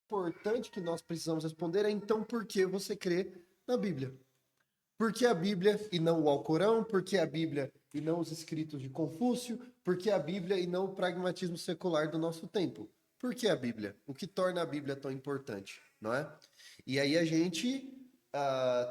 importante que nós precisamos responder é, então, por que você crê na Bíblia? Por que a Bíblia e não o Alcorão? Por que a Bíblia e não os escritos de Confúcio? Por que a Bíblia e não o pragmatismo secular do nosso tempo? Por que a Bíblia? O que torna a Bíblia tão importante, não é? E aí a gente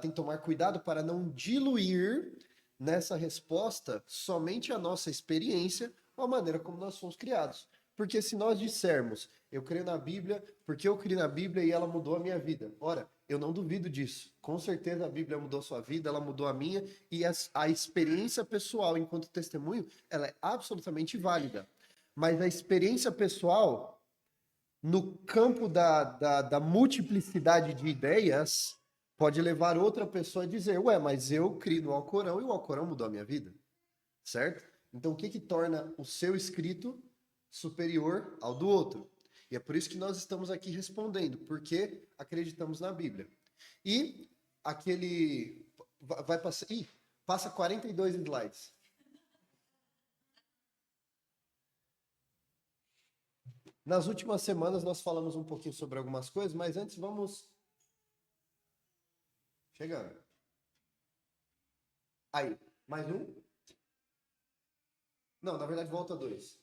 tem que tomar cuidado para não diluir nessa resposta somente a nossa experiência ou a maneira como nós fomos criados. Porque se nós dissermos, eu creio na Bíblia porque eu criei na Bíblia e ela mudou a minha vida. Ora, eu não duvido disso. Com certeza a Bíblia mudou a sua vida, ela mudou a minha, e a experiência pessoal enquanto testemunho, ela é absolutamente válida. Mas a experiência pessoal, no campo da multiplicidade de ideias, pode levar outra pessoa a dizer, ué, mas eu criei no Alcorão e o Alcorão mudou a minha vida. Certo? Então, o que que torna o seu escrito superior ao do outro? E é por isso que nós estamos aqui respondendo, porque acreditamos na Bíblia. E aquele vai passar, passa 42 slides. Nas últimas semanas nós falamos um pouquinho sobre algumas coisas, mas antes vamos chegando. Aí, mais um? Não, na verdade volta dois.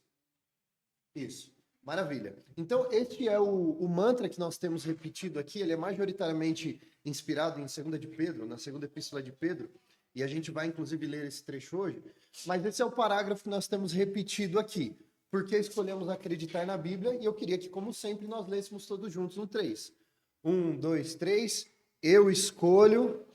Isso. Maravilha. Então, este é o mantra que nós temos repetido aqui. Ele é majoritariamente inspirado em 2 de Pedro, na segunda epístola de Pedro. E a gente vai, inclusive, ler esse trecho hoje. Mas esse é o parágrafo que nós temos repetido aqui. Porque escolhemos acreditar na Bíblia. E eu queria que, como sempre, nós lêssemos todos juntos no 3. 1, 2, 3. Eu escolho...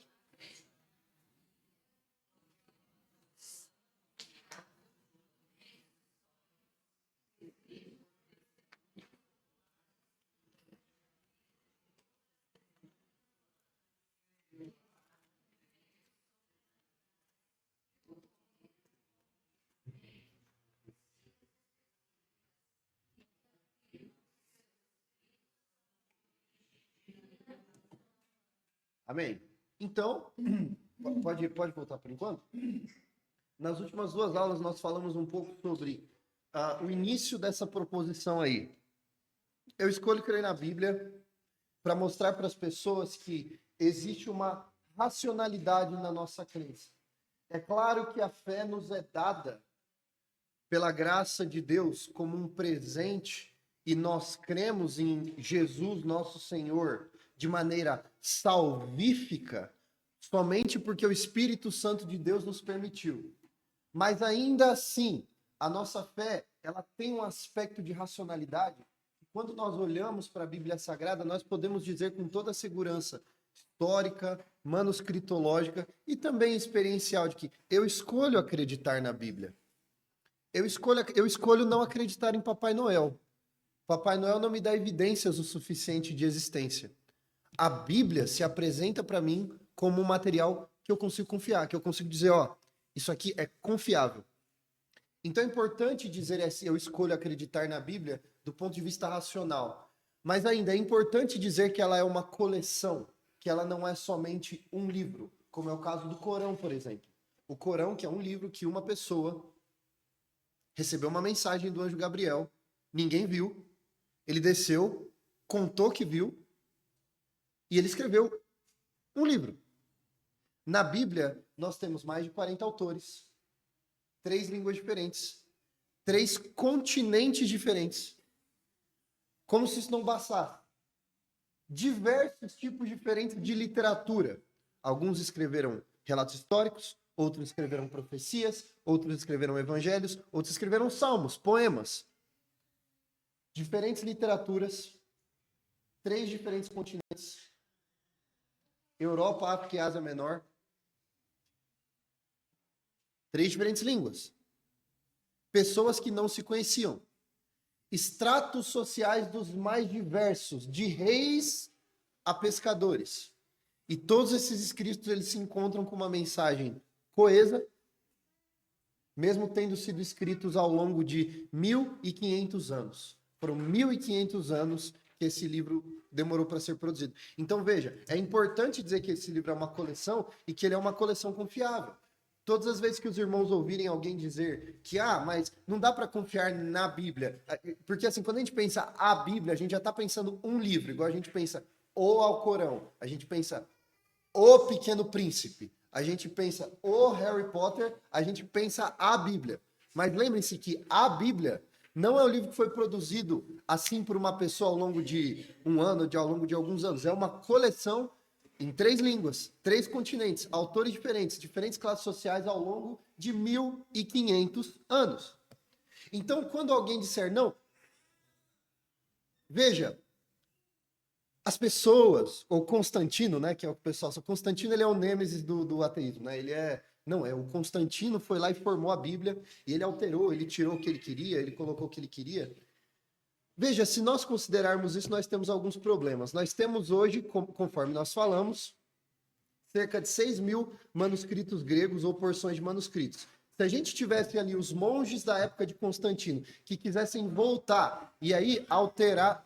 Amém? Então, pode voltar por enquanto? Nas últimas duas aulas nós falamos um pouco sobre o início dessa proposição aí. Eu escolho crer na Bíblia para mostrar para as pessoas que existe uma racionalidade na nossa crença. É claro que a fé nos é dada pela graça de Deus como um presente e nós cremos em Jesus, nosso Senhor, de maneira salvífica, somente porque o Espírito Santo de Deus nos permitiu. Mas ainda assim, a nossa fé, ela tem um aspecto de racionalidade. Quando nós olhamos para a Bíblia Sagrada, nós podemos dizer com toda a segurança histórica, manuscritológica e também experiencial de que eu escolho acreditar na Bíblia. Eu escolho não acreditar em Papai Noel. Papai Noel não me dá evidências o suficiente de existência. A Bíblia se apresenta para mim como um material que eu consigo confiar, que eu consigo dizer, ó, isso aqui é confiável. Então é importante dizer assim, eu escolho acreditar na Bíblia do ponto de vista racional. Mas ainda é importante dizer que ela é uma coleção, que ela não é somente um livro, como é o caso do Corão, por exemplo. O Corão, que é um livro que uma pessoa recebeu uma mensagem do anjo Gabriel, ninguém viu, ele desceu, contou que viu, e ele escreveu um livro. Na Bíblia, nós temos mais de 40 autores, 3 línguas diferentes, 3 continentes diferentes. Como se isso não bastasse. Diversos tipos diferentes de literatura. Alguns escreveram relatos históricos, outros escreveram profecias, outros escreveram evangelhos, outros escreveram salmos, poemas. Diferentes literaturas, 3 diferentes continentes. Europa, África e Ásia Menor. 3 diferentes línguas. Pessoas que não se conheciam. Estratos sociais dos mais diversos, de reis a pescadores. E todos esses escritos eles se encontram com uma mensagem coesa, mesmo tendo sido escritos ao longo de 1.500 anos. Foram 1.500 anos que esse livro demorou para ser produzido. Então, veja, é importante dizer que esse livro é uma coleção e que ele é uma coleção confiável. todas as vezes que os irmãos ouvirem alguém dizer que, mas não dá para confiar na Bíblia, porque assim, quando a gente pensa a Bíblia, a gente já está pensando um livro, igual a gente pensa o Alcorão, a gente pensa o Pequeno Príncipe, a gente pensa o Harry Potter, a gente pensa a Bíblia. Mas lembrem-se que a Bíblia não é um livro que foi produzido assim por uma pessoa ao longo de um ano, ao longo de alguns anos. É uma coleção em 3 línguas, 3 continentes, autores diferentes, diferentes classes sociais ao longo de 1.500 anos. Então, quando alguém disser não, veja, as pessoas, ou Constantino, né, que é o pessoal, Constantino ele é o nêmesis do ateísmo, né? O Constantino foi lá e formou a Bíblia, e ele alterou, ele tirou o que ele queria, ele colocou o que ele queria. Veja, se nós considerarmos isso, nós temos alguns problemas. Nós temos hoje, conforme nós falamos, cerca de 6.000 manuscritos gregos ou porções de manuscritos. Se a gente tivesse ali os monges da época de Constantino, que quisessem voltar e aí alterar,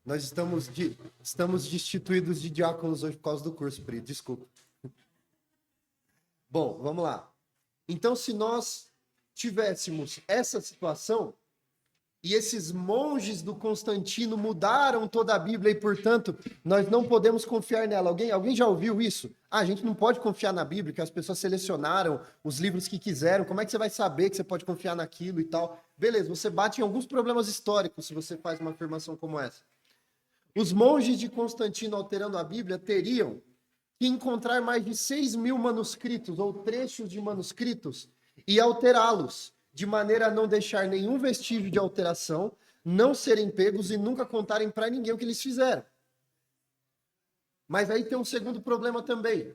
Nós estamos destituídos de diáconos hoje por causa do curso, Pri, desculpa. Bom, vamos lá. Então, se nós tivéssemos essa situação, e esses monges do Constantino mudaram toda a Bíblia e, portanto, nós não podemos confiar nela. Alguém já ouviu isso? A gente não pode confiar na Bíblia, que as pessoas selecionaram os livros que quiseram. Como é que você vai saber que você pode confiar naquilo e tal? Beleza, você bate em alguns problemas históricos se você faz uma afirmação como essa. Os monges de Constantino alterando a Bíblia teriam que encontrar mais de 6.000 manuscritos ou trechos de manuscritos e alterá-los, de maneira a não deixar nenhum vestígio de alteração, não serem pegos e nunca contarem para ninguém o que eles fizeram. Mas aí tem um segundo problema também.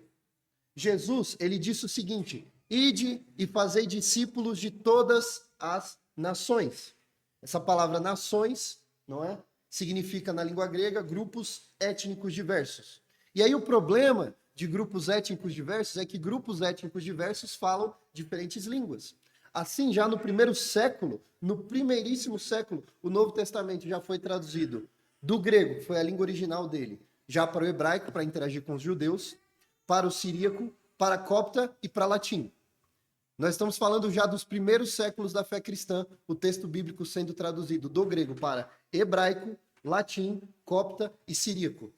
Jesus, ele disse o seguinte: ide e fazei discípulos de todas as nações. Essa palavra nações, não é? Significa, na língua grega, grupos étnicos diversos. E aí o problema de grupos étnicos diversos é que grupos étnicos diversos falam diferentes línguas. Assim, já no primeiríssimo século, o Novo Testamento já foi traduzido do grego, que foi a língua original dele, já para o hebraico, para interagir com os judeus, para o siríaco, para copta e para latim. Nós estamos falando já dos primeiros séculos da fé cristã, o texto bíblico sendo traduzido do grego para hebraico, latim, copta e siríaco.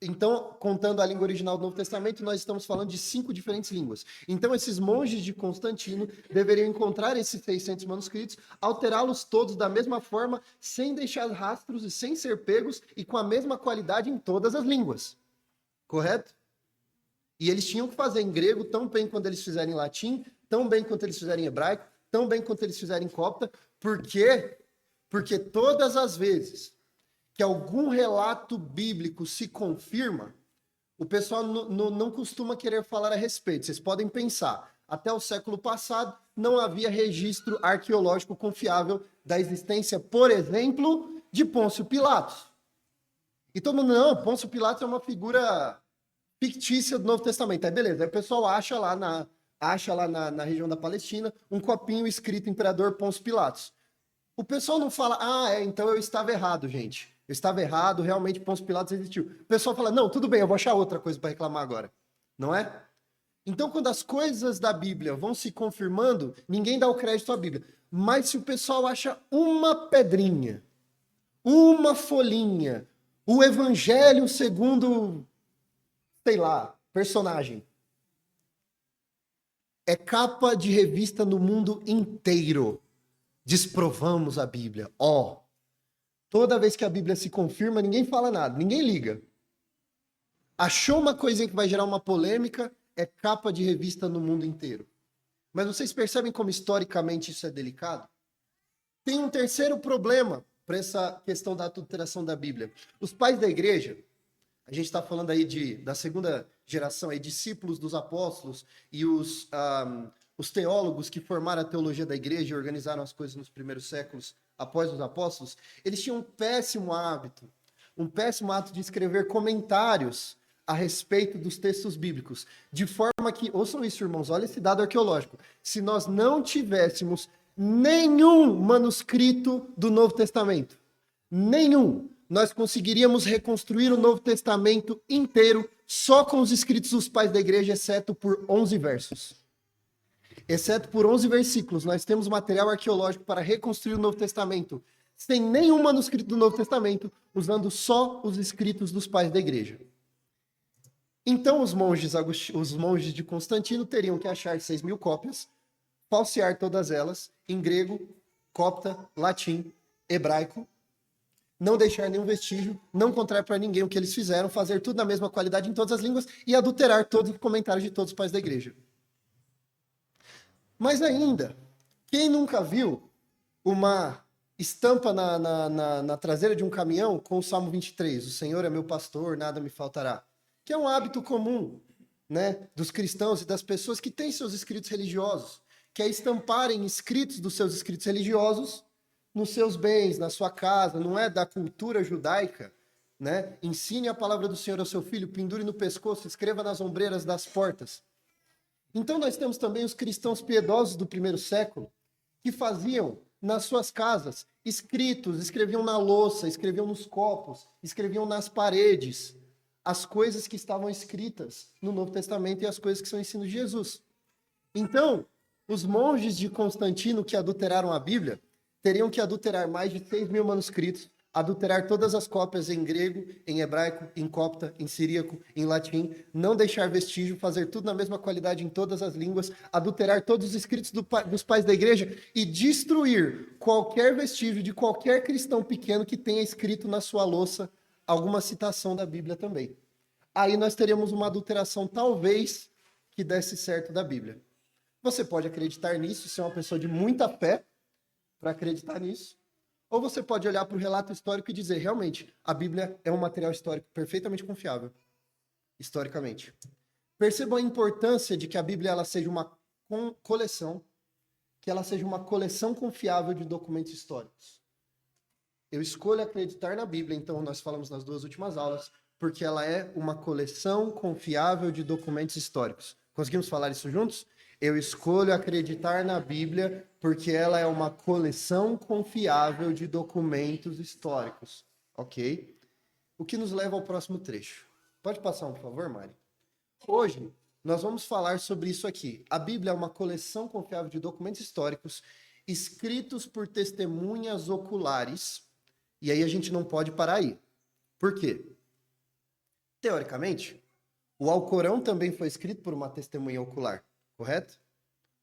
Então, contando a língua original do Novo Testamento, nós estamos falando de 5 diferentes línguas. Então, esses monges de Constantino deveriam encontrar esses 600 manuscritos, alterá-los todos da mesma forma, sem deixar rastros e sem ser pegos, e com a mesma qualidade em todas as línguas. Correto? E eles tinham que fazer em grego tão bem quanto eles fizerem em latim, tão bem quanto eles fizerem em hebraico, tão bem quanto eles fizerem em copta. Por quê? Porque todas as vezes que algum relato bíblico se confirma, o pessoal não costuma querer falar a respeito. Vocês podem pensar, até o século passado não havia registro arqueológico confiável da existência, por exemplo, de Pôncio Pilatos. E todo mundo, não, Pôncio Pilatos é uma figura fictícia do Novo Testamento. Aí beleza, aí o pessoal acha lá na região da Palestina um copinho escrito Imperador Pôncio Pilatos. O pessoal não fala, então eu estava errado, gente. Eu estava errado, realmente Pôncio Pilatos existiu. O pessoal fala, não, tudo bem, eu vou achar outra coisa para reclamar agora. Não é? Então, quando as coisas da Bíblia vão se confirmando, ninguém dá o crédito à Bíblia. Mas se o pessoal acha uma pedrinha, uma folhinha, o Evangelho segundo, sei lá, personagem, é capa de revista no mundo inteiro. Desprovamos a Bíblia. Toda vez que a Bíblia se confirma, ninguém fala nada, ninguém liga. Achou uma coisinha que vai gerar uma polêmica, é capa de revista no mundo inteiro. Mas vocês percebem como historicamente isso é delicado? Tem um terceiro problema para essa questão da adulteração da Bíblia. Os pais da igreja, a gente está falando aí da segunda geração, aí, discípulos dos apóstolos e os teólogos que formaram a teologia da igreja e organizaram as coisas nos primeiros séculos após os apóstolos, eles tinham um péssimo hábito de escrever comentários a respeito dos textos bíblicos, de forma que, ouçam isso, irmãos, olha esse dado arqueológico, se nós não tivéssemos nenhum manuscrito do Novo Testamento, nenhum, nós conseguiríamos reconstruir o Novo Testamento inteiro só com os escritos dos pais da igreja, exceto por 11 versos. Exceto por 11 versículos, nós temos material arqueológico para reconstruir o Novo Testamento, sem nenhum manuscrito do Novo Testamento, usando só os escritos dos pais da igreja. Então, os monges de Constantino teriam que achar 6.000 cópias, falsear todas elas em grego, copta, latim, hebraico, não deixar nenhum vestígio, não contar para ninguém o que eles fizeram, fazer tudo na mesma qualidade em todas as línguas e adulterar todos os comentários de todos os pais da igreja. Mas ainda, quem nunca viu uma estampa na traseira de um caminhão com o Salmo 23, o Senhor é meu pastor, nada me faltará, que é um hábito comum, né, dos cristãos e das pessoas que têm seus escritos religiosos, que é estamparem escritos dos seus escritos religiosos nos seus bens, na sua casa, não é da cultura judaica, né? Ensine a palavra do Senhor ao seu filho, pendure no pescoço, escreva nas ombreiras das portas. Então nós temos também os cristãos piedosos do primeiro século, que faziam nas suas casas escritos, escreviam na louça, escreviam nos copos, escreviam nas paredes, as coisas que estavam escritas no Novo Testamento e as coisas que são ensino de Jesus. Então, os monges de Constantino que adulteraram a Bíblia teriam que adulterar mais de 6.000 manuscritos, adulterar todas as cópias em grego, em hebraico, em copta, em siríaco, em latim, não deixar vestígio, fazer tudo na mesma qualidade em todas as línguas, adulterar todos os escritos dos pais da igreja e destruir qualquer vestígio de qualquer cristão pequeno que tenha escrito na sua louça alguma citação da Bíblia também. Aí nós teríamos uma adulteração, talvez, que desse certo da Bíblia. Você pode acreditar nisso, ser uma pessoa de muita fé para acreditar nisso, ou você pode olhar para o relato histórico e dizer, realmente, a Bíblia é um material histórico perfeitamente confiável, historicamente. Percebam a importância de que a Bíblia ela seja uma coleção, que ela seja uma coleção confiável de documentos históricos. Eu escolho acreditar na Bíblia, então nós falamos nas 2 últimas aulas, porque ela é uma coleção confiável de documentos históricos. Conseguimos falar isso juntos? Eu escolho acreditar na Bíblia porque ela é uma coleção confiável de documentos históricos. Ok? O que nos leva ao próximo trecho. Pode passar, por favor, Mari? Hoje, nós vamos falar sobre isso aqui. A Bíblia é uma coleção confiável de documentos históricos escritos por testemunhas oculares. E aí a gente não pode parar aí. Por quê? Teoricamente, o Alcorão também foi escrito por uma testemunha ocular. Correto?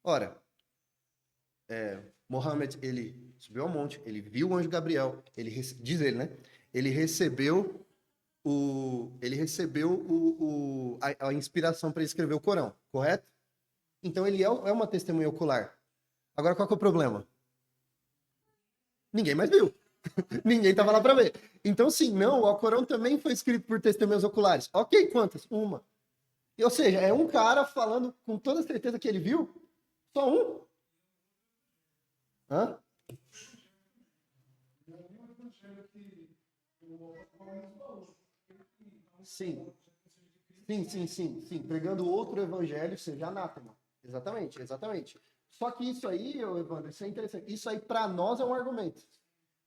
Ora, Mohammed, ele subiu ao monte, ele viu o anjo Gabriel, diz ele, né? Ele recebeu a inspiração para escrever o Corão, correto? Então ele é uma testemunha ocular. Agora qual que é o problema? Ninguém mais viu. Ninguém estava lá para ver. Então sim, não, o Alcorão também foi escrito por testemunhas oculares. Ok, quantas? Uma. Ou seja, é um cara falando com toda certeza que ele viu? Só um? Hã? Sim. Sim. Pregando outro evangelho, seja anátema. Exatamente. Só que isso aí, Evandro, isso é interessante. Isso aí, para nós, é um argumento.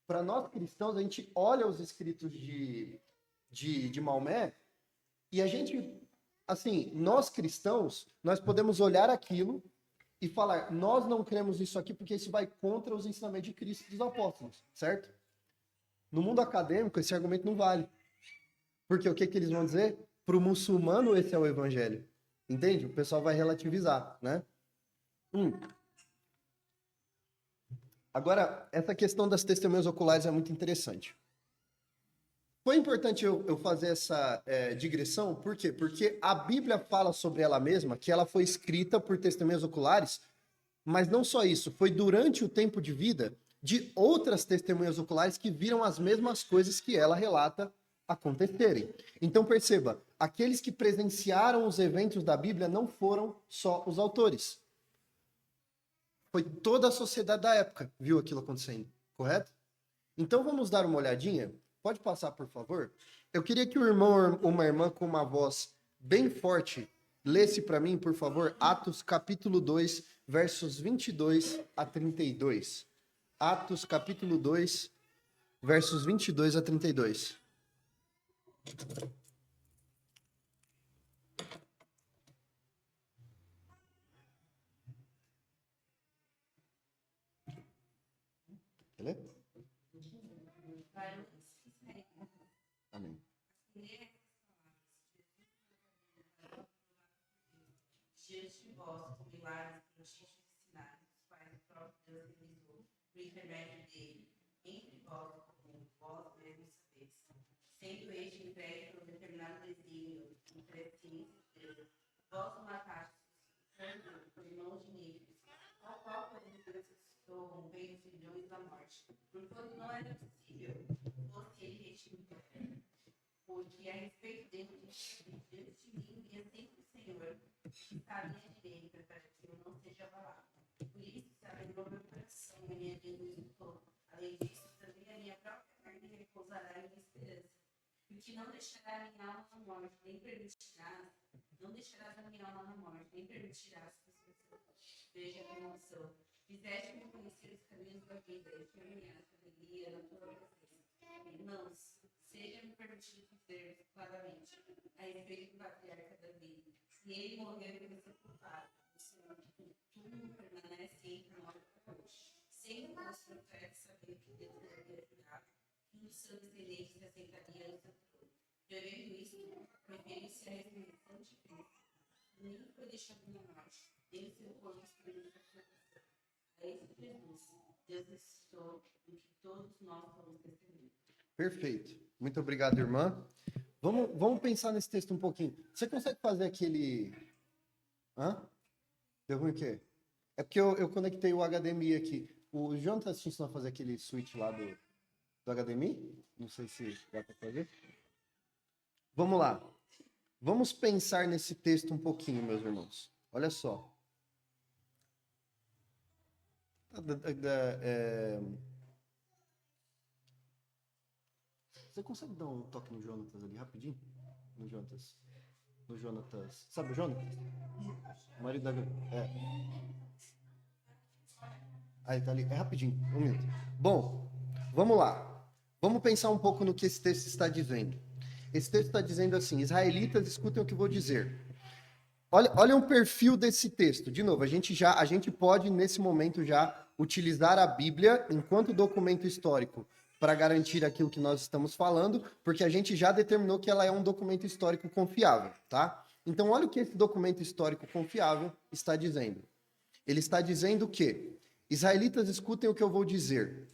Para nós cristãos, a gente olha os escritos de Maomé e a gente... Assim, nós cristãos, nós podemos olhar aquilo e falar, nós não cremos isso aqui porque isso vai contra os ensinamentos de Cristo e dos apóstolos, certo? No mundo acadêmico, esse argumento não vale. Porque o que eles vão dizer? Para o muçulmano, esse é o evangelho. Entende? O pessoal vai relativizar, né? Agora, essa questão das testemunhas oculares é muito interessante. Foi importante eu fazer essa digressão, por quê? Porque a Bíblia fala sobre ela mesma, que ela foi escrita por testemunhas oculares, mas não só isso, foi durante o tempo de vida de outras testemunhas oculares que viram as mesmas coisas que ela relata acontecerem. Então perceba, aqueles que presenciaram os eventos da Bíblia não foram só os autores. Foi toda a sociedade da época viu aquilo acontecendo, correto? Então vamos dar uma olhadinha. Pode passar, por favor? Eu queria que o irmão ou uma irmã com uma voz bem forte lesse para mim, por favor, Atos capítulo 2, versos 22 a 32. Atos capítulo 2, versos 22 a 32. Beleza? Amém. Diante de vós, com milagres, prodígios e sinais, os quais o próprio Deus realizou, por intermédio dele, entre vós, como vós mesmos sabeis. Sendo este entregue por um determinado desígnio, em presciência de Deus, vós o matastes, por mãos de níveis, ao qual por Deus ressuscitou, rompendo os grilhões da morte, porquanto não era possível fosse ele retido por terra. Porque a respeito dele, diante de mim, e sempre o Senhor, que está à minha direita, para que eu não seja abalado. Por isso se alegrou meu coração, e minha vida me exultou. Além disso, também a minha própria carne repousará em minha esperança. Porque não deixará a minha alma na morte, nem permitirás, não deixarás a minha alma na morte, nem permitirás que os seus vejam a minha unção. Fizeste-me conhecer os caminhos da vida, e caminhar com alegria na tua presença. Irmãos, seja-me permitido dizer claramente a respeito do patriarca Davi. Se ele morreu e foi sepultado, o Senhor túmulo permanece entre nós até hoje. Sendo nós profetas sabendo que Deus havia jurado que um dos seus descendentes se assentaria no seu trono. Prevendo isto, referiu-se à ressurreição de Cristo. Nem foi deixado na morte, nem o seu corpo experimentou a sua. A esse Jesus, Deus ressuscitou, do que todos nós somos testemunhas. Perfeito. Muito obrigado, irmã. Vamos pensar nesse texto um pouquinho. Você consegue fazer aquele... Hã? Deu ruim o quê? É porque eu conectei o HDMI aqui. O Jonathan te ensinou a fazer aquele switch lá do HDMI? Não sei se dá para fazer. Vamos lá. Vamos pensar nesse texto um pouquinho, meus irmãos. Olha só. Você consegue dar um toque no Jonatas ali, rapidinho? No Jonatas. No Jonatas. Sabe o Jonatas? O marido da... Aí, tá ali. É rapidinho, um minuto. Bom, vamos lá. Vamos pensar um pouco no que esse texto está dizendo. Esse texto está dizendo assim: israelitas, escutem o que eu vou dizer. Olha um perfil desse texto. De novo, a gente pode, nesse momento, já utilizar a Bíblia enquanto documento histórico para garantir aquilo que nós estamos falando, porque a gente já determinou que ela é um documento histórico confiável, tá? Então, olha o que esse documento histórico confiável está dizendo. Ele está dizendo que, israelitas, escutem o que eu vou dizer.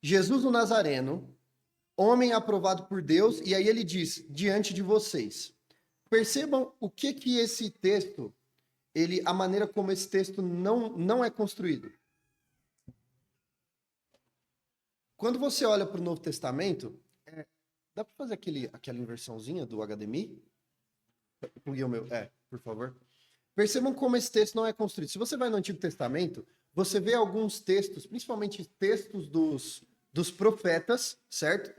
Jesus o Nazareno, homem aprovado por Deus, e aí ele diz, diante de vocês. Percebam o que esse texto, a maneira como esse texto não é construído. Quando você olha para o Novo Testamento, dá para fazer aquela inversãozinha do HDMI? Pluguei o meu. Por favor. Percebam como esse texto não é construído. Se você vai no Antigo Testamento, você vê alguns textos, principalmente textos dos profetas, certo?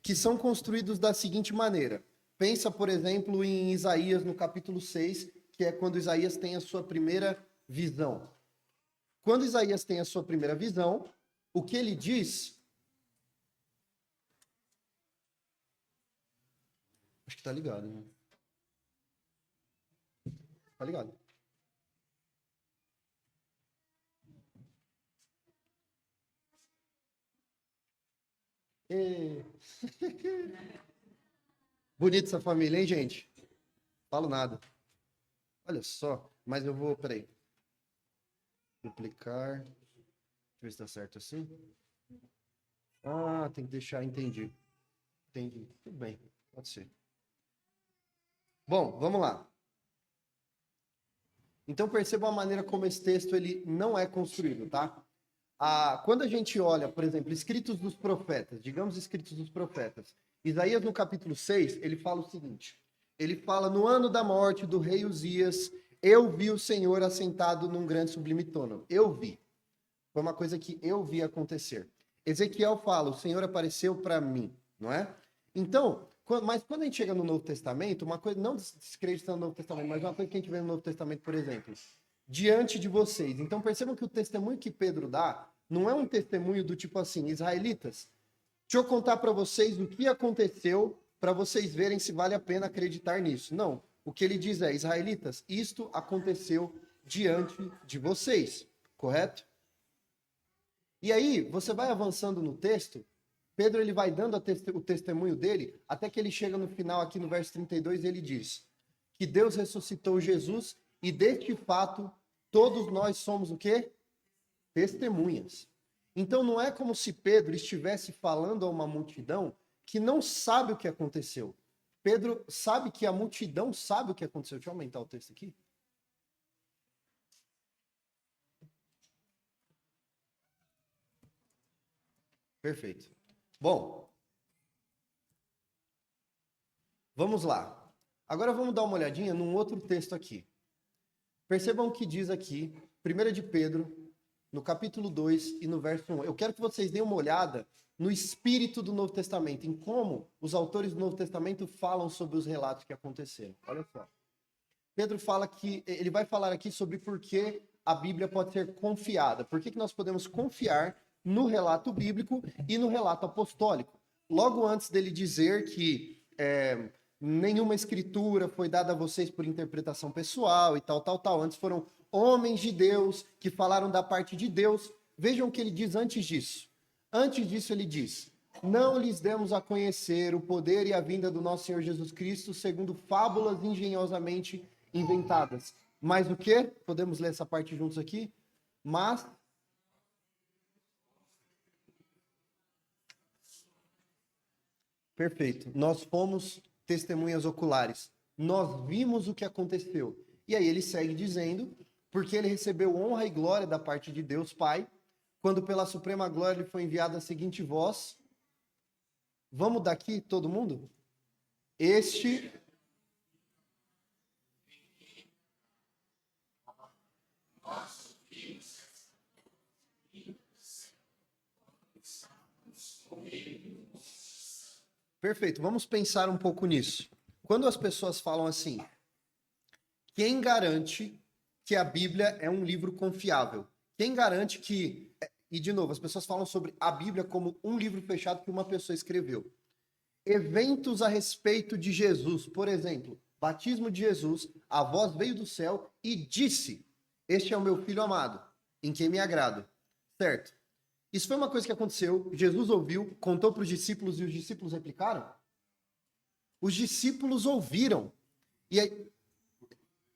Que são construídos da seguinte maneira. Pensa, por exemplo, em Isaías, no capítulo 6, que é quando Isaías tem a sua primeira visão. Quando Isaías tem a sua primeira visão, o que ele diz... Acho que tá ligado, né? Tá ligado. E... Bonita essa família, hein, gente? Falo nada. Olha só, mas eu vou, peraí. Duplicar. Deixa eu ver se tá certo assim. Ah, tem que deixar, entendi. Entendi. Tudo bem, pode ser. Bom, vamos lá. Então perceba a maneira como esse texto ele não é construído, tá? Quando a gente olha, por exemplo, escritos dos profetas, digamos escritos dos profetas, Isaías no capítulo 6, ele fala o seguinte, ele fala, no ano da morte do rei Uzias, eu vi o Senhor assentado num grande sublime trono. Eu vi. Foi uma coisa que eu vi acontecer. Ezequiel fala, o Senhor apareceu para mim, não é? Então, mas quando a gente chega no Novo Testamento, uma coisa, não descreditando no Novo Testamento, mas uma coisa que a gente vê no Novo Testamento, por exemplo, diante de vocês. Então percebam que o testemunho que Pedro dá não é um testemunho do tipo assim, israelitas, deixa eu contar para vocês o que aconteceu para vocês verem se vale a pena acreditar nisso. Não. O que ele diz é, israelitas, isto aconteceu diante de vocês, correto? E aí, você vai avançando no texto, Pedro ele vai dando o testemunho dele, até que ele chega no final aqui no verso 32 e ele diz que Deus ressuscitou Jesus e deste fato todos nós somos o quê? Testemunhas. Então não é como se Pedro estivesse falando a uma multidão que não sabe o que aconteceu. Pedro sabe que a multidão sabe o que aconteceu. Deixa eu aumentar o texto aqui. Perfeito. Bom, vamos lá. Agora vamos dar uma olhadinha num outro texto aqui. Percebam o que diz aqui, 1 de Pedro, no capítulo 2 e no verso 1. Eu quero que vocês deem uma olhada no espírito do Novo Testamento, em como os autores do Novo Testamento falam sobre os relatos que aconteceram. Olha só. Pedro fala que ele vai falar aqui sobre por que a Bíblia pode ser confiada. Por que nós podemos confiar no relato bíblico e no relato apostólico. Logo antes dele dizer que nenhuma escritura foi dada a vocês por interpretação pessoal e tal. Antes foram homens de Deus que falaram da parte de Deus. Vejam o que ele diz antes disso. Antes disso ele diz: não lhes demos a conhecer o poder e a vinda do nosso Senhor Jesus Cristo segundo fábulas engenhosamente inventadas. Mas o quê? Podemos ler essa parte juntos aqui? Mas... Perfeito. Nós fomos testemunhas oculares. Nós vimos o que aconteceu. E aí ele segue dizendo, porque ele recebeu honra e glória da parte de Deus Pai, quando pela suprema glória lhe foi enviada a seguinte voz. Vamos daqui, todo mundo? Este... Perfeito, vamos pensar um pouco nisso. Quando as pessoas falam assim, quem garante que a Bíblia é um livro confiável? Quem garante que... E, de novo, as pessoas falam sobre a Bíblia como um livro fechado que uma pessoa escreveu. Eventos a respeito de Jesus, por exemplo, batismo de Jesus, a voz veio do céu e disse, este é o meu filho amado, em quem me agrado. Certo? Isso foi uma coisa que aconteceu, Jesus ouviu, contou para os discípulos e os discípulos replicaram? Os discípulos ouviram. E aí,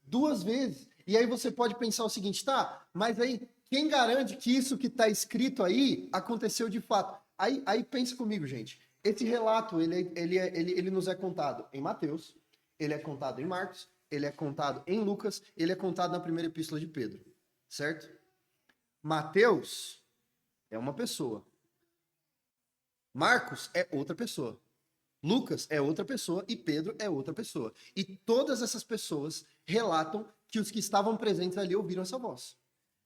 2 vezes. E aí você pode pensar o seguinte, tá, mas aí quem garante que isso que está escrito aí aconteceu de fato? Aí pensa comigo, gente. Esse relato, ele nos é contado em Mateus, ele é contado em Marcos, ele é contado em Lucas, ele é contado na primeira epístola de Pedro. Certo? Mateus é uma pessoa. Marcos é outra pessoa. Lucas é outra pessoa e Pedro é outra pessoa. E todas essas pessoas relatam que os que estavam presentes ali ouviram essa voz.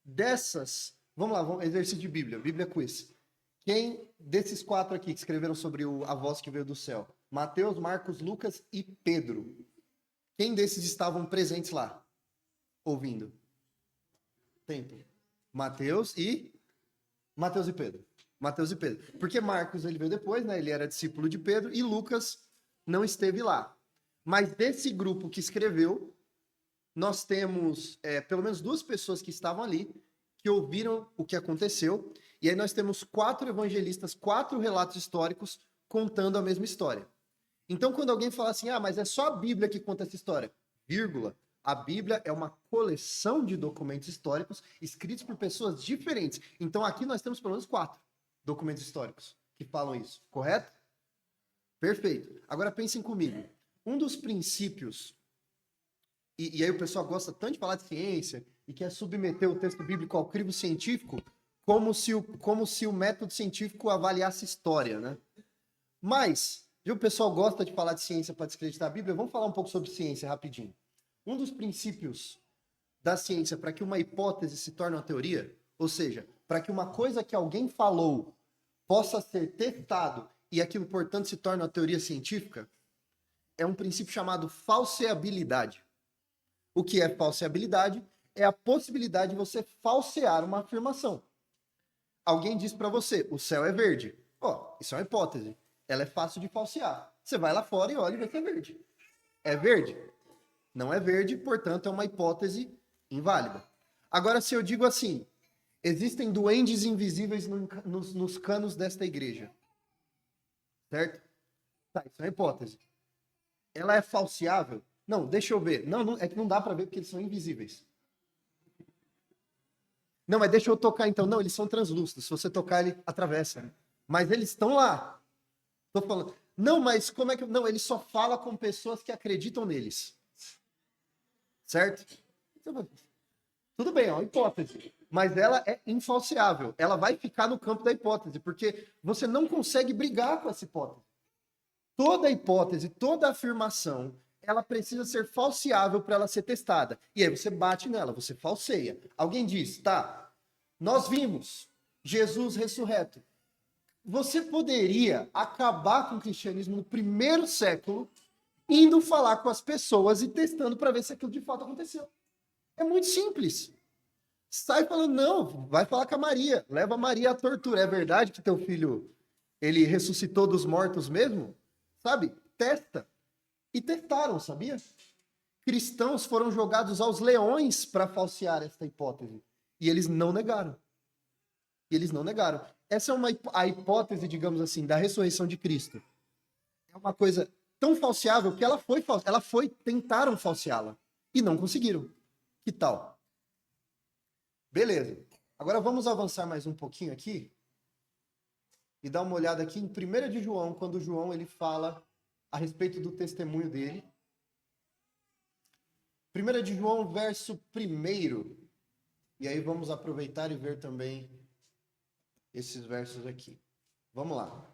Dessas, vamos lá, exercício de Bíblia, Bíblia Quiz. Quem desses 4 aqui que escreveram sobre a voz que veio do céu? Mateus, Marcos, Lucas e Pedro. Quem desses estavam presentes lá, ouvindo? Tempo. Mateus e Pedro. Mateus e Pedro. Porque Marcos ele veio depois, né? Ele era discípulo de Pedro e Lucas não esteve lá. Mas desse grupo que escreveu, nós temos pelo menos 2 pessoas que estavam ali, que ouviram o que aconteceu. E aí nós temos 4 evangelistas, 4 relatos históricos contando a mesma história. Então, quando alguém fala assim, mas é só a Bíblia que conta essa história, vírgula, a Bíblia é uma coleção de documentos históricos escritos por pessoas diferentes. Então, aqui nós temos pelo menos 4 documentos históricos que falam isso, correto? Perfeito. Agora pensem comigo. Um dos princípios, e aí o pessoal gosta tanto de falar de ciência e quer submeter o texto bíblico ao crivo científico, como se o método científico avaliasse história, né? Mas, o pessoal gosta de falar de ciência para descreditar a Bíblia, vamos falar um pouco sobre ciência rapidinho. Um dos princípios da ciência para que uma hipótese se torne uma teoria, ou seja, para que uma coisa que alguém falou possa ser testado e aquilo, portanto, se torne uma teoria científica, é um princípio chamado falseabilidade. O que é falseabilidade? É a possibilidade de você falsear uma afirmação. Alguém diz para você, o céu é verde. isso é uma hipótese. Ela é fácil de falsear. Você vai lá fora e olha e vê que é verde. É verde? Não é verde, portanto, é uma hipótese inválida. Agora, se eu digo assim, existem duendes invisíveis nos canos desta igreja. Certo? Tá, isso é uma hipótese. Ela é falseável? Não, deixa eu ver. Não, é que não dá para ver porque eles são invisíveis. Não, mas deixa eu tocar então. Não, eles são translúcidos. Se você tocar, ele atravessa. Mas eles estão lá. Tô falando. Não, mas como é que... Não, ele só fala com pessoas que acreditam neles. Certo? Tudo bem, é uma hipótese. Mas ela é infalseável. Ela vai ficar no campo da hipótese, porque você não consegue brigar com essa hipótese. Toda hipótese, toda afirmação, ela precisa ser falseável para ela ser testada. E aí você bate nela, você falseia. Alguém diz, tá, nós vimos Jesus ressurreto. Você poderia acabar com o cristianismo no primeiro século, indo falar com as pessoas e testando para ver se aquilo de fato aconteceu. É muito simples. Sai falando, não, vai falar com a Maria, leva a Maria à tortura. É verdade que teu filho, ele ressuscitou dos mortos mesmo? Sabe? Testa. E testaram, sabia? Cristãos foram jogados aos leões para falsear esta hipótese. E eles não negaram. Essa é a hipótese, digamos assim, da ressurreição de Cristo. É uma coisa tão falseável que tentaram falseá-la. E não conseguiram. Que tal? Beleza. Agora vamos avançar mais um pouquinho aqui e dar uma olhada aqui em 1 de João, quando João ele fala a respeito do testemunho dele. 1 de João, verso 1. E aí vamos aproveitar e ver também esses versos aqui. Vamos lá.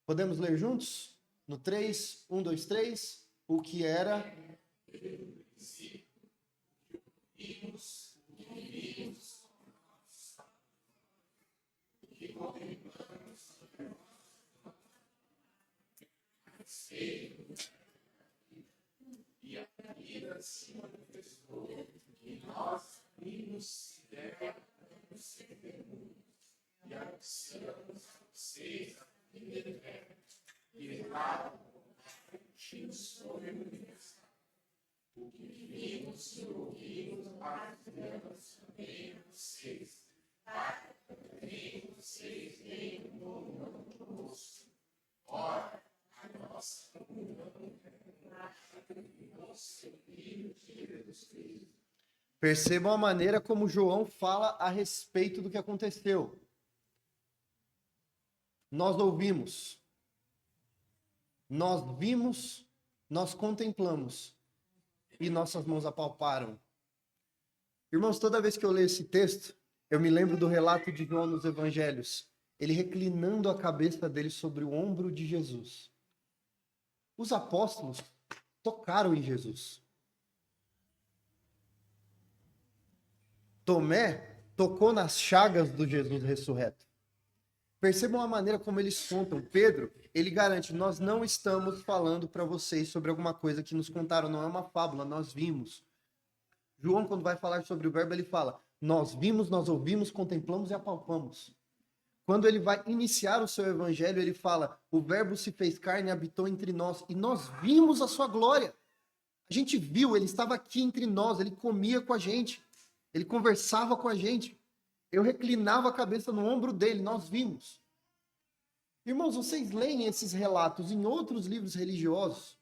Podemos ler juntos? No 3, 1, 2, 3. O que era... E a vida se manifestou, e nós vimos dela testemunho, e anunciamos vocês a vida eterna, e lá sobre o que vimos e ouvimos, partilhamos também a vocês, para que também vocês tenham comunhão conosco. Ora, a nossa comunhão Percebam a maneira como João fala a respeito do que aconteceu. Nós ouvimos, nós vimos, nós contemplamos e nossas mãos apalparam. Irmãos, toda vez que eu leio esse texto, eu me lembro do relato de João nos Evangelhos, ele reclinando a cabeça dele sobre o ombro de Jesus. Os apóstolos tocaram em Jesus. Tomé tocou nas chagas do Jesus ressurreto. Percebam a maneira como eles contam. Pedro, ele garante, nós não estamos falando para vocês sobre alguma coisa que nos contaram, não é uma fábula, nós vimos. João, quando vai falar sobre o verbo, ele fala, nós vimos, nós ouvimos, contemplamos e apalpamos. Quando ele vai iniciar o seu evangelho, ele fala, o verbo se fez carne e habitou entre nós, e nós vimos a sua glória. A gente viu, ele estava aqui entre nós, ele comia com a gente, ele conversava com a gente. Eu reclinava a cabeça no ombro dele, nós vimos. Irmãos, vocês leem esses relatos em outros livros religiosos,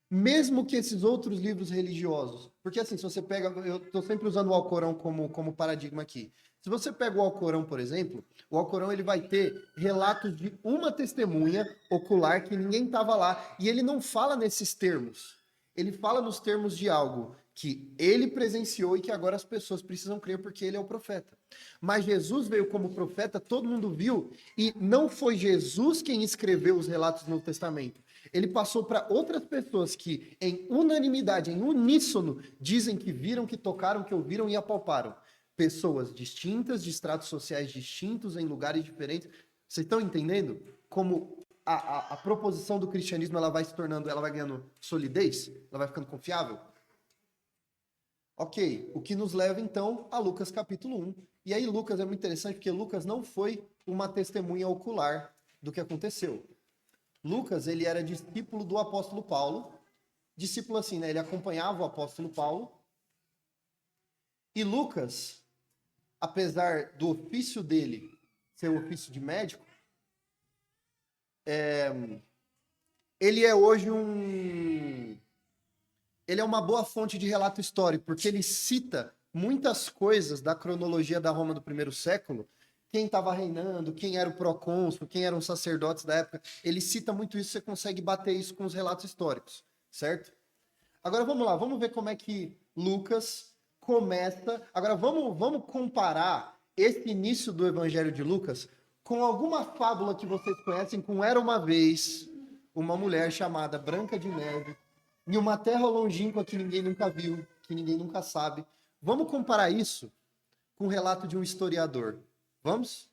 mesmo que esses outros livros religiosos, porque assim, se você pega, eu estou sempre usando o Alcorão como paradigma aqui. Se você pega o Alcorão, por exemplo, o Alcorão ele vai ter relatos de uma testemunha ocular que ninguém estava lá, e ele não fala nesses termos. Ele fala nos termos de algo que ele presenciou e que agora as pessoas precisam crer porque ele é o profeta. Mas Jesus veio como profeta, todo mundo viu, e não foi Jesus quem escreveu os relatos do Novo Testamento. Ele passou para outras pessoas que, em unanimidade, em uníssono, dizem que viram, que tocaram, que ouviram e apalparam. Pessoas distintas, de estratos sociais distintos, em lugares diferentes. Vocês estão entendendo como a proposição do cristianismo ela vai se tornando, ela vai ganhando solidez? Ela vai ficando confiável? Ok, o que nos leva então a Lucas capítulo 1. E aí Lucas é muito interessante porque Lucas não foi uma testemunha ocular do que aconteceu. Lucas, ele era discípulo do apóstolo Paulo, discípulo assim, né? Ele acompanhava o apóstolo Paulo. E Lucas, apesar do ofício dele ser o ofício de médico, ele é hoje ele é uma boa fonte de relato histórico, porque ele cita muitas coisas da cronologia da Roma do primeiro século, quem estava reinando, quem era o procônsul, quem eram os sacerdotes da época. Ele cita muito isso, você consegue bater isso com os relatos históricos, certo? Agora vamos lá, vamos ver como é que Lucas começa. Agora vamos comparar esse início do Evangelho de Lucas com alguma fábula que vocês conhecem, com Era uma vez uma mulher chamada Branca de Neve, em uma terra longínqua que ninguém nunca viu, que ninguém nunca sabe. Vamos comparar isso com o relato de um historiador. Vamos?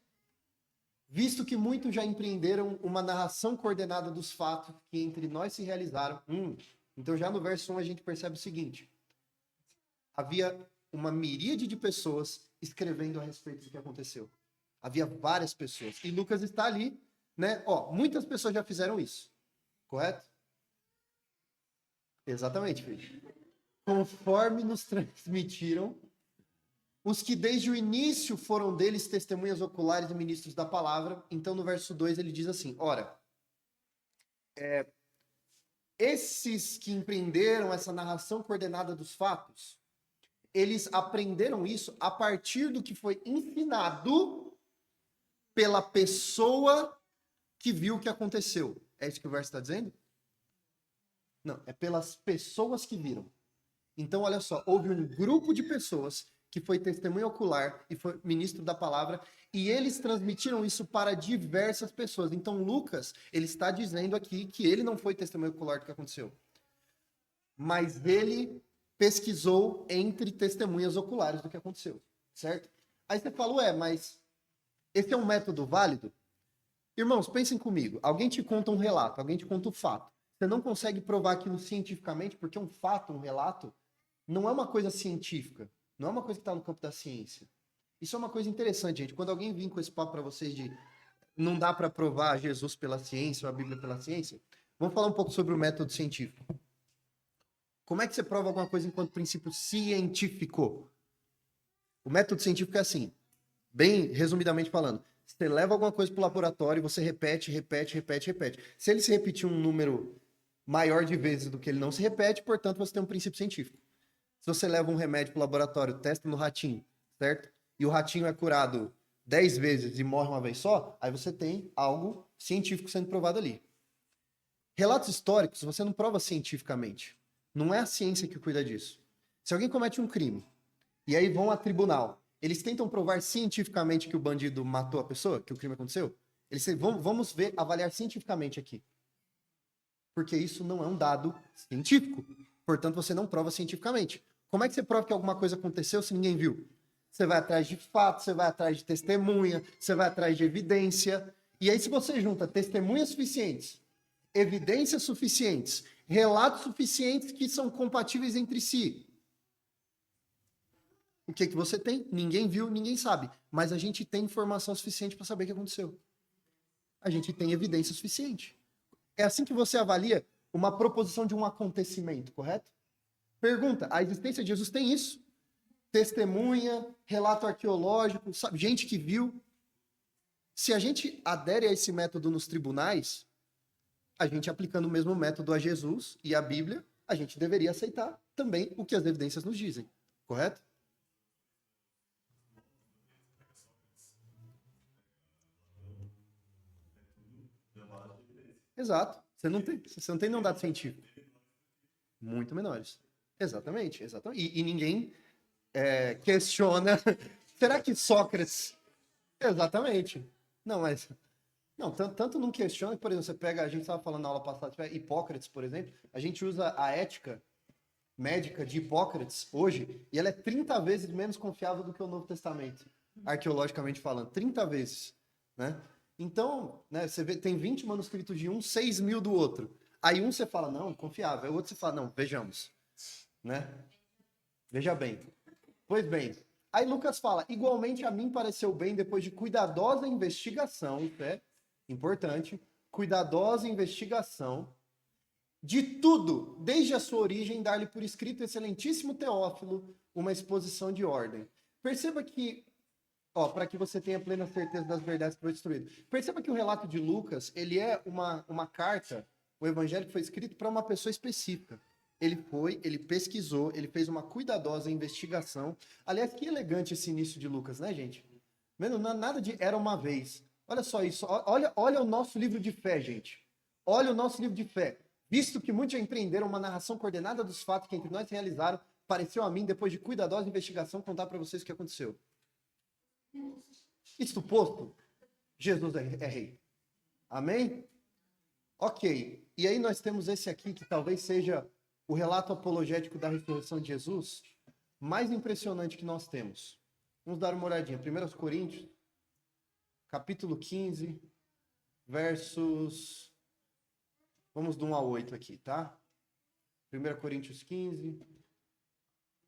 Visto que muitos já empreenderam uma narração coordenada dos fatos que entre nós se realizaram. Então já no verso 1 a gente percebe o seguinte. Havia uma miríade de pessoas escrevendo a respeito do que aconteceu. Havia várias pessoas. E Lucas está ali, né? Ó, muitas pessoas já fizeram isso. Correto? Exatamente, filho. Conforme nos transmitiram os que desde o início foram deles testemunhas oculares e ministros da palavra. Então, no verso 2, ele diz assim, ora, esses que empreenderam essa narração coordenada dos fatos, eles aprenderam isso a partir do que foi ensinado pela pessoa que viu o que aconteceu. É isso que o verso está dizendo? Não, é pelas pessoas que viram. Então, olha só, houve um grupo de pessoas que foi testemunha ocular e foi ministro da palavra, e eles transmitiram isso para diversas pessoas. Então, Lucas, ele está dizendo aqui que ele não foi testemunha ocular do que aconteceu. Mas ele pesquisou entre testemunhas oculares do que aconteceu, certo? Aí você fala, mas esse é um método válido? Irmãos, pensem comigo. Alguém te conta um relato, alguém te conta um fato. Você não consegue provar aquilo cientificamente, porque um fato, um relato, não é uma coisa científica. Não é uma coisa que está no campo da ciência. Isso é uma coisa interessante, gente. Quando alguém vir com esse papo para vocês de não dá para provar Jesus pela ciência ou a Bíblia pela ciência, vamos falar um pouco sobre o método científico. Como é que você prova alguma coisa enquanto princípio científico? O método científico é assim, bem resumidamente falando. Você leva alguma coisa para o laboratório e você repete. Se ele se repetir um número maior de vezes do que ele não se repete, portanto, você tem um princípio científico. Se você leva um remédio para o laboratório, testa no ratinho, certo? E o ratinho é curado 10 vezes e morre uma vez só, aí você tem algo científico sendo provado ali. Relatos históricos você não prova cientificamente. Não é a ciência que cuida disso. Se alguém comete um crime e aí vão a tribunal, eles tentam provar cientificamente que o bandido matou a pessoa, que o crime aconteceu? Eles vamos ver, avaliar cientificamente aqui. Porque isso não é um dado científico. Portanto, você não prova cientificamente. Como é que você prova que alguma coisa aconteceu se ninguém viu? Você vai atrás de fatos, você vai atrás de testemunha, você vai atrás de evidência. E aí, se você junta testemunhas suficientes, evidências suficientes, relatos suficientes que são compatíveis entre si, o que você tem? Ninguém viu, ninguém sabe. Mas a gente tem informação suficiente para saber o que aconteceu. A gente tem evidência suficiente. É assim que você avalia uma proposição de um acontecimento, correto? Pergunta, a existência de Jesus tem isso? Testemunha, relato arqueológico, sabe? Gente que viu. Se a gente adere a esse método nos tribunais, a gente aplicando o mesmo método a Jesus e à Bíblia, a gente deveria aceitar também o que as evidências nos dizem, correto? Exato. Você não tem nenhum dado científico. Muito menores. Exatamente. E ninguém questiona. Será que Sócrates... Exatamente. Não, mas... Não, tanto não questiona que, por exemplo, você pega... A gente estava falando na aula passada, Hipócrates, por exemplo. A gente usa a ética médica de Hipócrates hoje e ela é 30 vezes menos confiável do que o Novo Testamento, arqueologicamente falando. 30 vezes, né? Então, né, você vê, tem 20 manuscritos de um, 6 mil do outro. Aí um você fala, não, confiável. Aí o outro você fala, não, vejamos. Né? Veja bem. Pois bem, aí Lucas fala, igualmente a mim pareceu bem, depois de cuidadosa investigação, isso é importante, cuidadosa investigação, de tudo, desde a sua origem, dar-lhe por escrito, excelentíssimo Teófilo, uma exposição de ordem. Perceba que, para que você tenha plena certeza das verdades que foi destruído. Perceba que o relato de Lucas, ele é uma carta, o evangelho foi escrito para uma pessoa específica. Ele pesquisou, ele fez uma cuidadosa investigação. Aliás, que elegante esse início de Lucas, né, gente? Não é nada de era uma vez. Olha só isso, olha o nosso livro de fé, gente. Olha o nosso livro de fé. Visto que muitos já empreenderam uma narração coordenada dos fatos que entre nós realizaram, pareceu a mim, depois de cuidadosa investigação, contar para vocês o que aconteceu. Isto posto, Jesus é rei. Amém? Ok. E aí nós temos esse aqui, que talvez seja o relato apologético da ressurreição de Jesus mais impressionante que nós temos. Vamos dar uma olhadinha. 1 Coríntios, capítulo 15, versos... Vamos do 1 a 8 aqui, tá? 1 Coríntios 15,